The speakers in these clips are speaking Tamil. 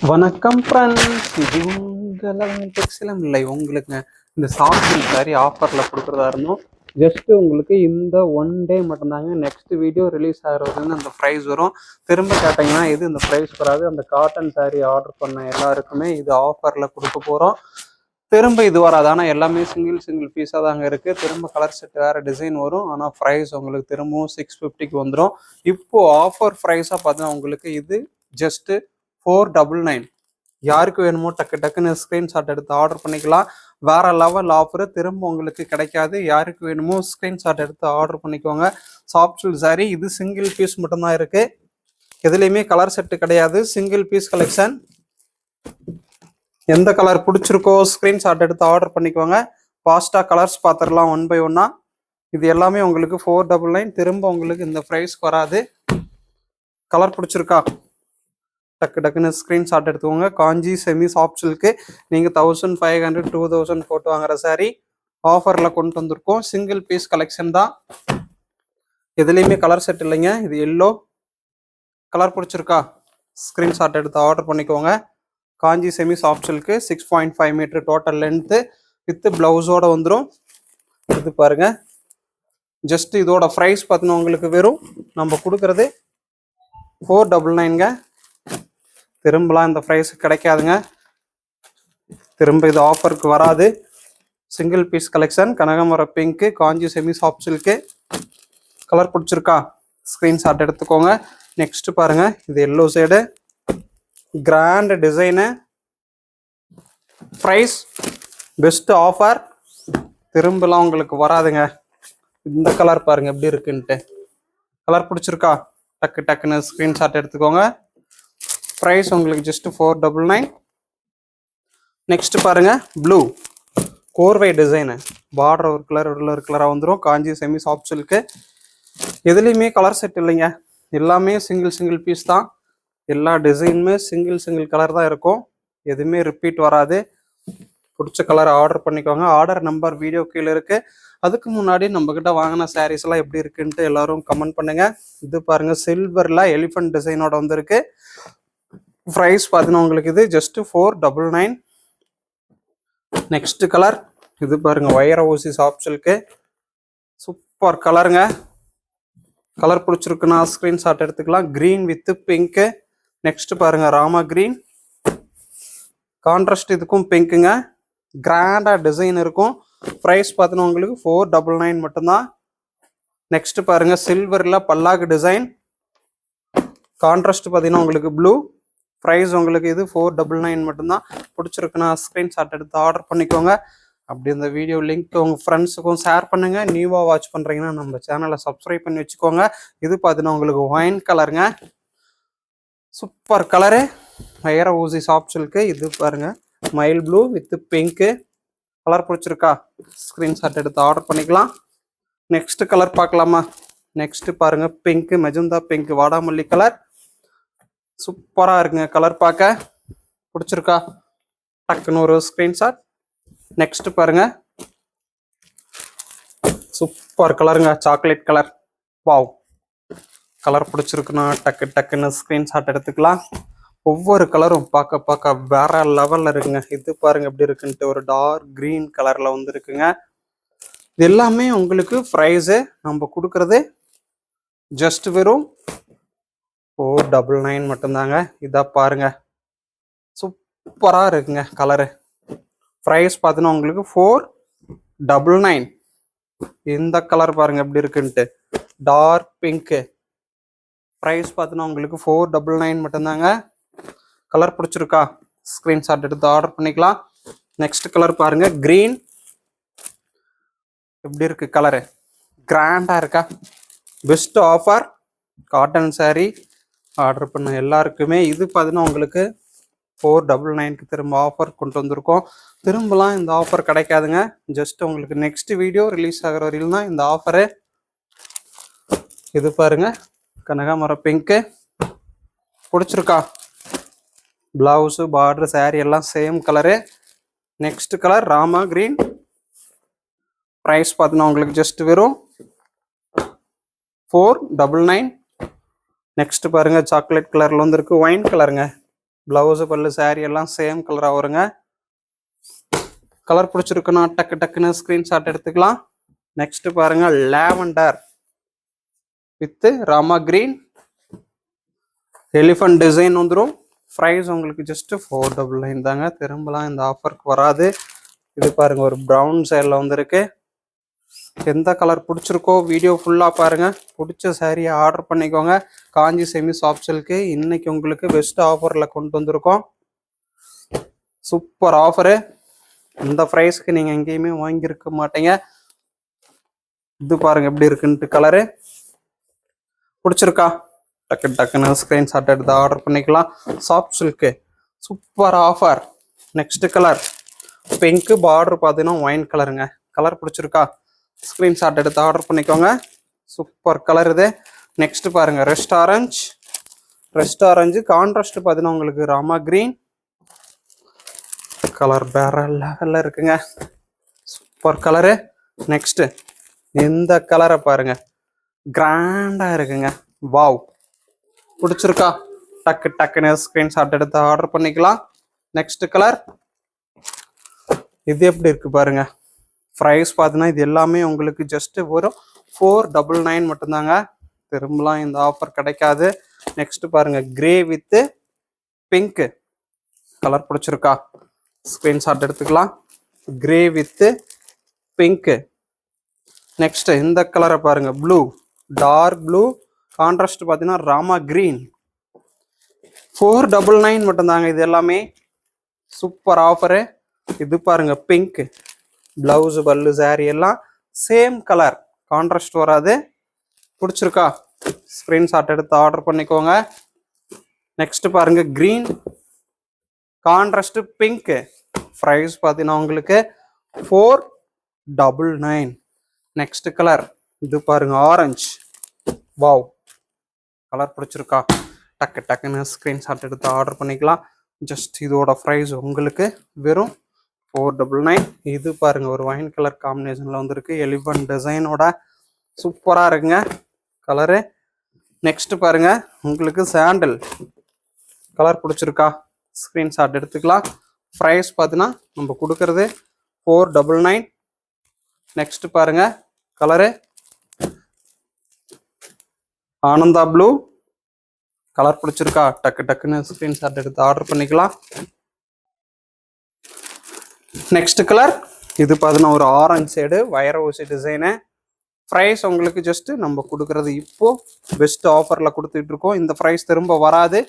வணக்கம் ஃப்ரெண்ட்ஸ், இது உங்களெல்லாம் டெக்ஸ்டைலம் இல்லை உங்களுக்குங்க. இந்த சாஃப்ட் சில்க் சாரி ஆஃபரில் கொடுக்குறதா இருந்தோம். ஜஸ்ட்டு உங்களுக்கு இந்த ஒன் டே மட்டும்தாங்க. நெக்ஸ்ட் வீடியோ ரிலீஸ் ஆகிறதுன்னு அந்த ப்ரைஸ் வரும். திரும்ப கேட்டிங்கன்னா இது இந்த ப்ரைஸ் வராது. அந்த காட்டன் சாரி ஆர்டர் பண்ண எல்லாருக்குமே இது ஆஃபரில் கொடுக்க போகிறோம். திரும்ப இது வராது. ஆனால் எல்லாமே சிங்கிள் பீஸாக தாங்க இருக்குது. திரும்ப கலர் செட் வேறு டிசைன் வரும். ஆனால் ப்ரைஸ் உங்களுக்கு திரும்பவும் 650க்கு வந்துடும். இப்போது ஆஃபர் ப்ரைஸாக பார்த்தா உங்களுக்கு இது ஜஸ்ட்டு 499. யாருக்கு வேணுமோ டக்குன்னு ஸ்க்ரீன்ஷாட் எடுத்து ஆர்டர் பண்ணிக்கலாம். வேற லெவல் ஆஃபர் திரும்ப உங்களுக்கு கிடைக்காது. யாருக்கு வேணுமோ ஸ்க்ரீன்ஷாட் எடுத்து ஆர்டர் பண்ணிக்கோங்க. சாஃப்ட் சில்க் சாரி இது சிங்கிள் பீஸ் மட்டும்தான் இருக்கு. எதுலையுமே கலர் செட்டு கிடையாது. Single piece collection. எந்த கலர் பிடிச்சிருக்கோ ஸ்க்ரீன்ஷாட் எடுத்து ஆர்டர் பண்ணிக்கோங்க. ஃபாஸ்ட்டாக கலர்ஸ் பார்த்துடலாம் ஒன் பை ஒன்னா. இது எல்லாமே உங்களுக்கு 499. திரும்ப உங்களுக்கு இந்த ப்ரைஸ்க்கு வராது. கலர் பிடிச்சிருக்கா டக்குன்னு ஸ்க்ரீன்ஷாட் எடுத்துக்கோங்க. காஞ்சி செமி சாஃப்ட் சில்க்கு நீங்கள் 1500 2000 போட்டு வாங்குற சாரி ஆஃபரில் கொண்டு வந்திருக்கோம். சிங்கிள் பீஸ் கலெக்ஷன் தான். எதுலேயுமே கலர் செட் இல்லைங்க. இது எல்லோ கலர் பிடிச்சிருக்கா ஸ்க்ரீன்ஷாட் எடுத்து ஆர்டர் பண்ணிக்கோங்க. Kanchi semi soft silk 6.5 metre total length with ப்ளவுஸோட வந்துடும். இது பாருங்க. ஜஸ்ட் இதோட ப்ரைஸ் பார்த்தீங்கன்னா உங்களுக்கு வெறும் நம்ம கொடுக்குறது 499ங்க. திரும்பலாம் இந்த ப்ரைஸ் கிடைக்காதுங்க. திரும்ப இது ஆஃபருக்கு வராது. Single piece collection. கனகாமரம் pink Kanchi semi soft silk colour பிடிச்சிருக்கா ஸ்க்ரீன்ஷாட் எடுத்துக்கோங்க. நெக்ஸ்ட் பாருங்க. இது yellow side grand design. Price best offer. திரும்பலாம் உங்களுக்கு வராதுங்க. இந்த கலர் பாருங்க எப்படி இருக்குன்ட்டு. கலர் பிடிச்சிருக்கா டக்குன்னு ஸ்க்ரீன்ஷாட் எடுத்துக்கோங்க. ப்ரைஸ் உங்களுக்கு ஜஸ்ட் 499. நெக்ஸ்ட் பாருங்க. ப்ளூ கோர்வை டிசைனு. பார்டர் ஒரு கலர் உள்ள ஒரு கலராக வந்துடும். Kanchi semi soft silk. எதுலேயுமே கலர் செட் இல்லைங்க. எல்லாமே சிங்கிள் பீஸ் தான். எல்லா டிசைனுமே சிங்கிள் கலர் தான் இருக்கும். எதுவுமே ரிப்பீட் வராது. பிடிச்ச கலர் ஆர்டர் பண்ணிக்கோங்க. ஆர்டர் நம்பர் வீடியோ கீழே இருக்கு. அதுக்கு முன்னாடி நம்ம கிட்ட வாங்கின சாரீஸ் எல்லாம் எப்படி இருக்குன்ட்டு எல்லாரும் கமெண்ட் பண்ணுங்க. இது பாருங்க. சில்வர்ல எலிஃபென்ட் டிசைனோட வந்திருக்கு. ப்ரைஸ் பார்த்தீங்கன்னா உங்களுக்கு இது ஜஸ்ட் 499. நெக்ஸ்ட் கலர் இது பாருங்க. வைர ஊசி சாஃப்ட் சில்க்கு சூப்பர் கலருங்க. கலர் பிடிச்சிருக்குன்னா ஸ்க்ரீன்ஷாட் எடுத்துக்கலாம். Green with pink. நெக்ஸ்ட் பாருங்க. ராமா கிரீன் கான்ட்ராஸ்ட் இதுக்கும் பிங்க்குங்க. கிராண்டா டிசைன் இருக்கும். ப்ரைஸ் பார்த்தீங்கன்னா உங்களுக்கு 499 மட்டும்தான். நெக்ஸ்ட் பாருங்க. சில்வர்ல பல்லாக்கு டிசைன். கான்ட்ராஸ்ட் பார்த்தீங்கன்னா உங்களுக்கு ப்ளூ. ப்ரைஸ் உங்களுக்கு இது 499 மட்டும்தான். பிடிச்சிருக்குன்னா ஸ்க்ரீன்ஷாட் எடுத்து ஆர்டர் பண்ணிக்கோங்க. அப்படி இந்த வீடியோ லிங்க் உங்கள் ஃப்ரெண்ட்ஸுக்கும் ஷேர் பண்ணுங்க. நியூவாக வாட்ச் பண்ணுறீங்கன்னா நம்ம சேனலை சப்ஸ்கிரைப் பண்ணி வச்சுக்கோங்க. இது பார்த்தீங்கன்னா உங்களுக்கு ஒயின் கலருங்க. Super colour. வைர ஊசி சாஃப்ட் சில்க்கு. இது பாருங்க. Mild blue with pink. Colour பிடிச்சிருக்கா ஸ்க்ரீன்ஷாட் எடுத்து ஆர்டர் பண்ணிக்கலாம். நெக்ஸ்ட் கலர் பார்க்கலாமா? நெக்ஸ்ட் பாருங்க. பிங்க்கு மெஜந்தா பிங்க் வாடாமல்லி கலர். சூப்பராக இருக்குங்க. கலர் பார்க்க பிடிச்சிருக்கா டக்குன்னு ஒரு ஸ்க்ரீன்ஷாட். நெக்ஸ்ட் பாருங்க. சூப்பர் கலருங்க. Chocolate colour. வாவ். கலர் பிடிச்சிருக்குன்னா டக்குன்னு ஸ்க்ரீன்ஷாட் எடுத்துக்கலாம். ஒவ்வொரு கலரும் பார்க்க வேற லெவலில் இருக்குங்க. இது பாருங்க எப்படி இருக்குன்ட்டு. ஒரு டார்க் கிரீன் கலரில் வந்து இருக்குங்க. இது எல்லாமே உங்களுக்கு ப்ரைஸு நம்ம கொடுக்குறது ஜஸ்ட் வெறும் 499 மட்டும்தாங்க. இதாக பாருங்க. சூப்பராக இருக்குங்க கலரு. ப்ரைஸ் பார்த்தீங்கன்னா உங்களுக்கு 499. இந்த கலர் பாருங்க எப்படி இருக்குன்ட்டு. Dark pink. ப்ரைஸ் பார்த்தீங்கன்னா உங்களுக்கு 499 மட்டும்தாங்க. கலர் பிடிச்சிருக்கா ஸ்க்ரீன்ஷாட் எடுத்து ஆர்டர் பண்ணிக்கலாம். நெக்ஸ்ட் கலர் பாருங்க. கிரீன் எப்படி இருக்கு கலரு. கிராண்டா இருக்கா. Best offer. Cotton sorry order பண்ண எல்லாருக்குமே இது பார்த்தீங்கன்னா உங்களுக்கு 499க்கு திரும்ப ஆஃபர் கொண்டு வந்திருக்கோம். திரும்பலாம் இந்த ஆஃபர் கிடைக்காதுங்க. ஜஸ்ட் உங்களுக்கு நெக்ஸ்ட் வீடியோ ரிலீஸ் ஆகிற வரையிலும் தான் இந்த ஆஃபரு. இது பாருங்க. கனகாமரம் பிங்க்கு. பிடிச்சிருக்கா. பிளவுஸு பார்டர் சாரி எல்லாம் same colour. Next colour Rama green. Price பார்த்தீங்கன்னா உங்களுக்கு ஜஸ்ட் வெறும் 499. நெக்ஸ்ட் பாருங்க. சாக்லேட் கலர்ல வந்துருக்கு. ஒயின் கலருங்க. பிளவுஸ் பல்லு saree எல்லாம் சேம் கலராக வருங்க. கலர் பிடிச்சிருக்குன்னா டக்கு டக்குன்னு ஸ்க்ரீன்ஷாட் எடுத்துக்கலாம். நெக்ஸ்ட் பாருங்க lavender with Rama green elephant design வந்துடும். ப்ரைஸ் உங்களுக்கு ஜஸ்ட் 499 தாங்க. திரும்பலாம் இந்த ஆஃபருக்கு வராது. இது பாருங்க ஒரு ப்ரௌன் சைடில் வந்துருக்கு. எந்த கலர் பிடிச்சிருக்கோ வீடியோ ஃபுல்லாக பாருங்க. பிடிச்ச சாரியை ஆர்டர் பண்ணிக்கோங்க. காஞ்சி செமி சாஃப்ட் சில்க்கு இன்னைக்கு உங்களுக்கு பெஸ்ட் ஆஃபரில் கொண்டு வந்திருக்கோம். Super offer. இந்த ப்ரைஸ்க்கு நீங்கள் எங்கேயுமே வாங்கியிருக்க மாட்டீங்க. இது பாருங்க எப்படி இருக்குன்ட்டு கலரு பிடிச்சிருக்கா? டக்கு டக்குன்னு ஸ்க்ரீன்ஷாட் எடுத்து ஆர்டர் பண்ணிக்கலாம். Soft silk super offer. Next colour pink, border பார்த்தீங்கன்னா ஒயின் கலருங்க. கலர் பிடிச்சிருக்கா? ஸ்க்ரீன்ஷாட் எடுத்து ஆர்டர் பண்ணிக்கோங்க. சூப்பர் கலர் இது. நெக்ஸ்ட் பாருங்க ரெஸ்ட் ஆரஞ்சு கான்ட்ராஸ்ட் பார்த்தீங்கன்னா உங்களுக்கு ராமா கிரீன் கலர் வேற லெவலில் இருக்குங்க. Super colour. நெக்ஸ்ட் இந்த கலரை பாருங்க கிராண்டாக இருக்குங்க. வாவ் பிடிச்சிருக்கா? டக்கு டக்குன்னு ஸ்க்ரீன்ஷாட் எடுத்து ஆர்டர் பண்ணிக்கலாம். நெக்ஸ்ட் கலர் இது எப்படி இருக்கு பாருங்க. ப்ரைஸ் பார்த்தீங்கன்னா இது எல்லாமே உங்களுக்கு ஜஸ்ட் ஒரு 499 மட்டும்தாங்க. திரும்பலாம் இந்த ஆஃபர் கிடைக்காது. நெக்ஸ்ட் பாருங்க கிரே வித் பிங்க் கலர் பிடிச்சிருக்கா? ஸ்க்ரீன்ஷாட் எடுத்துக்கலாம். Grey with pink. நெக்ஸ்ட் இந்த கலரை பாருங்க ப்ளூ, டார்க் ப்ளூ கான்ட்ராஸ்ட் பார்த்தீங்கன்னா ராமா கிரீன் 499 மட்டும்தாங்க. இது எல்லாமே சூப்பர் ஆஃபரு. இது பாருங்க பிங்க், பிளவுஸ் பல்லு சாரி எல்லாம் சேம் கலர், கான்ட்ராஸ்ட் வராது. பிடிச்சிருக்கா? ஸ்க்ரீன்ஷாட் எடுத்து ஆர்டர் பண்ணிக்கோங்க. நெக்ஸ்ட் பாருங்க கிரீன் கான்ட்ராஸ்ட் பிங்க். ப்ரைஸ் பார்த்தீங்கன்னா உங்களுக்கு 499. நெக்ஸ்ட் கலர் இது பாருங்க ஆரஞ்சு. வாவ் கலர் பிடிச்சிருக்கா? டக்கு டக்குன்னு ஸ்க்ரீன்ஷாட் எடுத்து ஆர்டர் பண்ணிக்கலாம். ஜஸ்ட் இதோட ப்ரைஸ் உங்களுக்கு வெறும் 499. இது பாருங்க ஒரு ஒயின் கலர் காம்பினேஷன்ல வந்துருக்கு. எலிஃபண்ட் டிசைனோட சூப்பரா இருக்குங்க கலரு. நெக்ஸ்ட் பாருங்க உங்களுக்கு சாண்டல் கலர் பிடிச்சிருக்கா? ஸ்க்ரீன்ஷாட் எடுத்துக்கலாம். ப்ரைஸ் பார்த்தீங்கன்னா நம்ம கொடுக்கறது 499. நெக்ஸ்ட் பாருங்க கலரு ஆனந்தா ப்ளூ கலர் பிடிச்சிருக்கா? டக்கு டக்குன்னு ஸ்க்ரீன்ஷாட் எடுத்து ஆர்டர் பண்ணிக்கலாம். நெக்ஸ்ட் கலர் இது பார்த்தீங்கன்னா ஒரு ஆரஞ்சு சைடு வயர ஊசி டிசைனு. ப்ரைஸ் உங்களுக்கு ஜஸ்ட் நம்ம கொடுக்கறது இப்போ பெஸ்ட் ஆஃபரில் கொடுத்துட்டு இருக்கோம். இந்த ப்ரைஸ் திரும்ப வராது.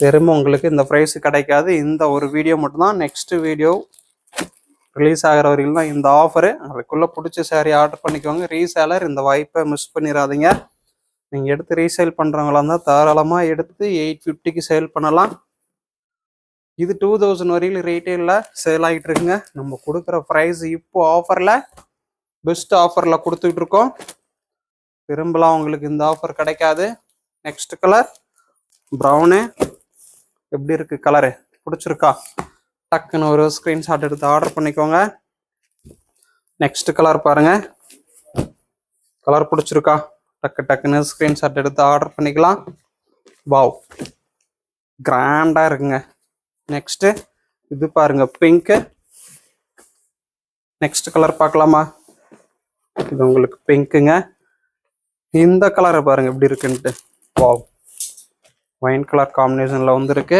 திரும்ப உங்களுக்கு இந்த ப்ரைஸ் கிடைக்காது. இந்த ஒரு வீடியோ மட்டும்தான். நெக்ஸ்ட் வீடியோ ரிலீஸ் ஆகிற வரைக்கும் தான் இந்த ஆஃபரு. அதுக்குள்ளே பிடிச்ச சாரி ஆர்டர் பண்ணிக்கோங்க. ரீசேலர் இந்த வாய்ப்பை மிஸ் பண்ணிடாதீங்க. நீங்கள் எடுத்து ரீசேல் பண்ணுறவங்களா இருந்தால் தாராளமாக எடுத்து 850க்கு சேல் பண்ணலாம். இது 2000 வரையிலும் ரீட்டெயிலில் சேல் ஆகிட்டு இருக்குங்க. நம்ம கொடுக்குற ப்ரைஸ் இப்போ ஆஃபரில் பெஸ்ட் ஆஃபரில் கொடுத்துட்டு இருக்கோம். திரும்பலாம் உங்களுக்கு இந்த ஆஃபர் கிடைக்காது. நெக்ஸ்ட் கலர் ப்ரௌனு எப்படி இருக்கு கலரு பிடிச்சிருக்கா? டக்குன்னு ஒரு ஸ்க்ரீன்ஷாட் எடுத்து ஆர்டர் பண்ணிக்கோங்க. நெக்ஸ்ட் கலர் பாருங்க கலர் பிடிச்சிருக்கா? டக்கு டக்குன்னு ஸ்க்ரீன்ஷாட் எடுத்து ஆர்டர் பண்ணிக்கலாம். வாவ் கிராண்டா இருக்குங்க. நெக்ஸ்ட் இது பாருங்க பிங்க். நெக்ஸ்ட் கலர் பார்க்கலாமா? இது உங்களுக்கு பிங்க்குங்க. இந்த கலரை பாருங்க எப்படி இருக்குன்ட்டு. வாவ் ஒயின் கலர் காம்பினேஷன்ல வந்துருக்கு.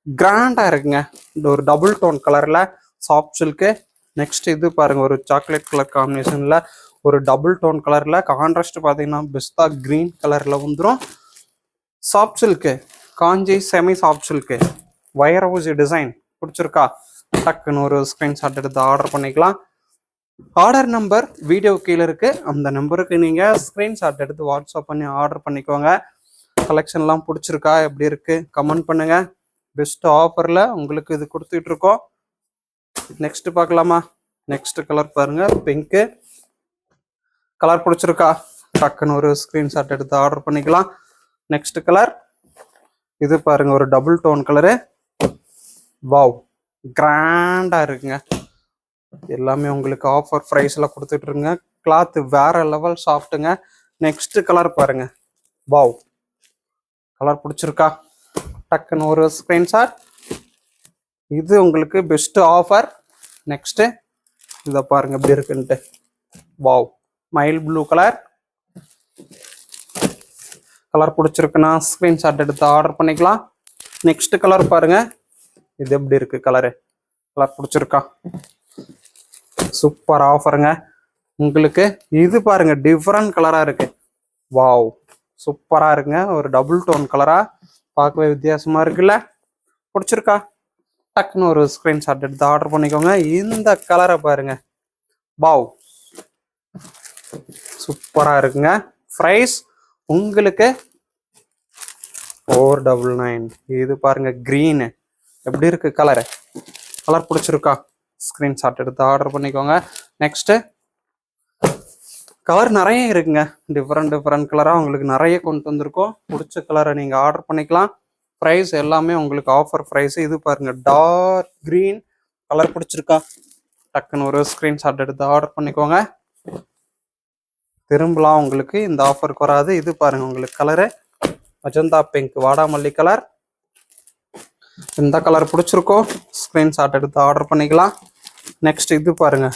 கிராண்டா இருக்குங்க. இந்த ஒரு டபுள் டோன் கலர்ல சாஃப்ட் சில்க்கு. நெக்ஸ்ட் இது பாருங்க ஒரு சாக்லேட் கலர் காம்பினேஷன்ல ஒரு டபுள் டோன் கலர்ல கான்ட்ராஸ்ட் பார்த்தீங்கன்னா பெஸ்டா கிரீன் கலர்ல வந்துடும். சாஃப்ட் சில்க்கு காஞ்சி செமி சாஃப்ட் சில்க்கு வயர ஊசி டிசைன் பிடிச்சிருக்கா? டக்குன்னு ஒரு ஸ்க்ரீன்ஷாட் எடுத்து ஆர்டர் பண்ணிக்கலாம். ஆர்டர் நம்பர் வீடியோ கீழே இருக்கு. அந்த நம்பருக்கு நீங்க ஸ்க்ரீன்ஷாட் எடுத்து வாட்ஸ்அப் பண்ணி ஆர்டர் பண்ணிக்கோங்க. கலெக்ஷன்லாம் பிடிச்சிருக்கா எப்படி இருக்கு கமெண்ட் பண்ணுங்க. பெஸ்ட் ஆஃபர்ல உங்களுக்கு இது கொடுத்துட்டு இருக்கோம். நெக்ஸ்ட் பார்க்கலாமா? நெக்ஸ்ட் கலர் பாருங்க பிங்க்கு. கலர் பிடிச்சிருக்கா? டக்குன்னு ஒரு ஸ்க்ரீன்ஷாட் எடுத்து ஆர்டர் பண்ணிக்கலாம். நெக்ஸ்ட் கலர் இது பாருங்க ஒரு டபுள் டோன் கலரு. வாவ் கிராண்டா இருக்குங்க. எல்லாமே உங்களுக்கு ஆஃபர் ப்ரைஸ்ல கொடுத்துட்டு இருங்க. கிளாத் வேற லெவல் சாஃப்ட்டுங்க. நெக்ஸ்ட் கலர் பாருங்க. வாவ் கலர் பிடிச்சிருக்கா? டக்குன்னு ஒரு ஸ்க்ரீன்ஷாட். இது உங்களுக்கு பெஸ்ட் ஆஃபர். நெக்ஸ்ட்டு இதை பாருங்க எப்படி இருக்குன்ட்டு. Wow, mile blue colour. Colour பிடிச்சிருக்குன்னா ஸ்க்ரீன்ஷாட் எடுத்து ஆர்டர் பண்ணிக்கலாம். நெக்ஸ்ட் கலர் பாருங்க, இது எப்படி இருக்கு கலரு. கலர் பிடிச்சிருக்கா? சூப்பர் ஆஃபருங்க உங்களுக்கு. இது பாருங்க டிஃப்ரெண்ட் கலரா இருக்கு. வாவ், சூப்பரா இருக்குங்க. ஒரு டபுள் டோன் கலரா பார்க்கவே வித்தியாசமா இருக்குல்ல. பிடிச்சிருக்கா? டக்குன்னு ஒரு ஸ்க்ரீன்ஷாட் எடுத்து ஆர்டர் பண்ணிக்கோங்க. இந்த கலரை பாருங்க. வாவ், சூப்பரா இருக்குங்க. ப்ரைஸ் உங்களுக்கு 499. இது பாருங்க கிரீனு எப்படி இருக்கு கலரு. கலர் பிடிச்சிருக்கா? ஸ்க்ரீன்ஷாட் எடுத்து ஆர்டர் பண்ணிக்கோங்க. நெக்ஸ்ட்டு கலர் நிறைய இருக்குங்க. டிஃப்ரெண்ட் கலராக உங்களுக்கு நிறைய கொண்டு வந்திருக்கோம். பிடிச்ச கலரை நீங்கள் ஆர்டர் பண்ணிக்கலாம். ப்ரைஸ் எல்லாமே உங்களுக்கு ஆஃபர் ப்ரைஸ். இது பாருங்க டார்க் க்ரீன். கலர் பிடிச்சிருக்கா? டக்குன்னு ஒரு ஸ்க்ரீன்ஷாட் எடுத்து ஆர்டர் பண்ணிக்கோங்க. திரும்பலாம் உங்களுக்கு இந்த ஆஃபருக்கு வராது. இது பாருங்க உங்களுக்கு கலரு மஜந்தா பிங்க், வாடாமல்லி கலர். இந்த கலர் பிடிச்சிருக்கோ ஸ்க்ரீன்ஷாட் எடுத்து ஆர்டர் பண்ணிக்கலாம். நெக்ஸ்ட் இது பாருங்க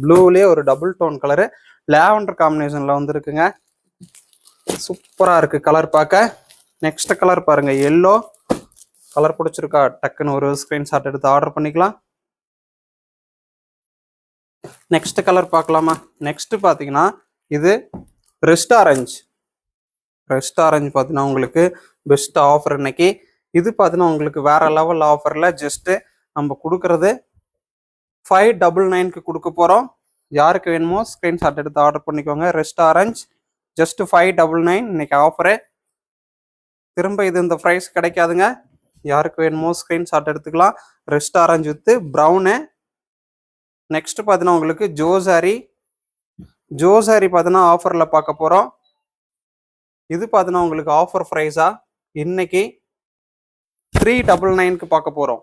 ப்ளூலேயே ஒரு டபுள் டோன் கலரு, லாவெண்டர் காம்பினேஷன்ல வந்துருக்குங்க. சூப்பரா இருக்கு கலர் பார்க்க. நெக்ஸ்ட் கலர் பாருங்க எல்லோ. கலர் பிடிச்சிருக்கா? டக்குன்னு ஒரு ஸ்க்ரீன்ஷாட் எடுத்து ஆர்டர் பண்ணிக்கலாம். நெக்ஸ்ட் கலர் பார்க்கலாமா? நெக்ஸ்ட் பார்த்தீங்கன்னா இது ரெஸ்ட் ஆரஞ்சு. ரெஸ்ட் ஆரஞ்சு பார்த்தீங்கன்னா உங்களுக்கு பெஸ்ட் ஆஃபர் இன்னைக்கு. இது பார்த்தீங்கன்னா உங்களுக்கு வேற லெவல் ஆஃபரில் ஜஸ்ட்டு நம்ம கொடுக்குறது 599க்கு கொடுக்க போகிறோம். யாருக்கு வேணுமோ ஸ்க்ரீன்ஷாட் எடுத்து ஆர்டர் பண்ணிக்கோங்க. ரெஸ்ட் ஆரஞ்ச் ஜஸ்ட் 599 இன்னைக்கு ஆஃபரு. திரும்ப இது இந்த ப்ரைஸ் கிடைக்காதுங்க. யாருக்கு வேணுமோ ஸ்க்ரீன்ஷாட் எடுத்துக்கலாம். Rest orange with brown. Next பார்த்தீங்கன்னா உங்களுக்கு ஜோசாரி. ஜோசாரி பார்த்தீங்கன்னா ஆஃபரில் பார்க்க போகிறோம். இது பார்த்தீங்கன்னா உங்களுக்கு ஆஃபர் ப்ரைஸா இன்னைக்கு 399க்கு பார்க்க போகிறோம்.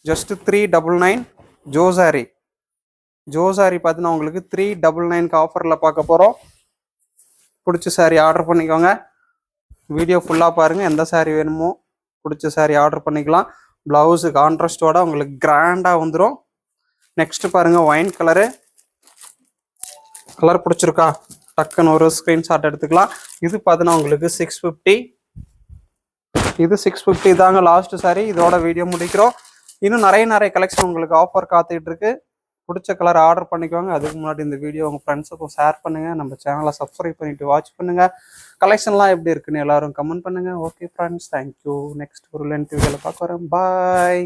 ஜஸ்ட் 399 ஜோசாரி. ஜோசாரி பார்த்தீங்கன்னா உங்களுக்கு 399க்கு ஆஃபரில் பார்க்க போகிறோம். பிடிச்ச சாரி ஆர்டர் பண்ணிக்கோங்க. வீடியோ ஃபுல்லாக பாருங்கள். எந்த சாரி வேணுமோ பிடிச்ச சாரி ஆர்டர் பண்ணிக்கலாம். ப்ளவுஸு கான்ட்ராஸ்டோட உங்களுக்கு கிராண்டாக வந்துடும். நெக்ஸ்ட் பாருங்கள் ஒயின் கலரு. கலர் பிடிச்சிருக்கா? டக்குன்னு ஒரு ஸ்க்ரீன்ஷாட் எடுத்துக்கலாம். இது பார்த்தீங்கன்னா உங்களுக்கு 650. இது 650 தாங்க லாஸ்ட் சாரி. இதோட வீடியோ முடிக்கிறோம். இன்னும் நிறைய கலெக்ஷன் உங்களுக்கு ஆஃபர் காத்துக்கிட்டு இருக்கு. பிடிச்ச கலர் ஆர்டர் பண்ணிக்கோங்க. அதுக்கு முன்னாடி இந்த வீடியோ உங்கள் ஃப்ரெண்ட்ஸுக்கும் ஷேர் பண்ணுங்கள். நம்ம சேனலை சப்ஸ்கிரைப் பண்ணிவிட்டு வாட்ச் பண்ணுங்கள். கலெக்ஷன்லாம் எப்படி இருக்குன்னு எல்லாரும் கமெண்ட் பண்ணுங்கள். Okay friends, thank you. நெக்ஸ்ட் ஒரு லென்த் வீடியோவில் பார்க்க வரேன். பாய்.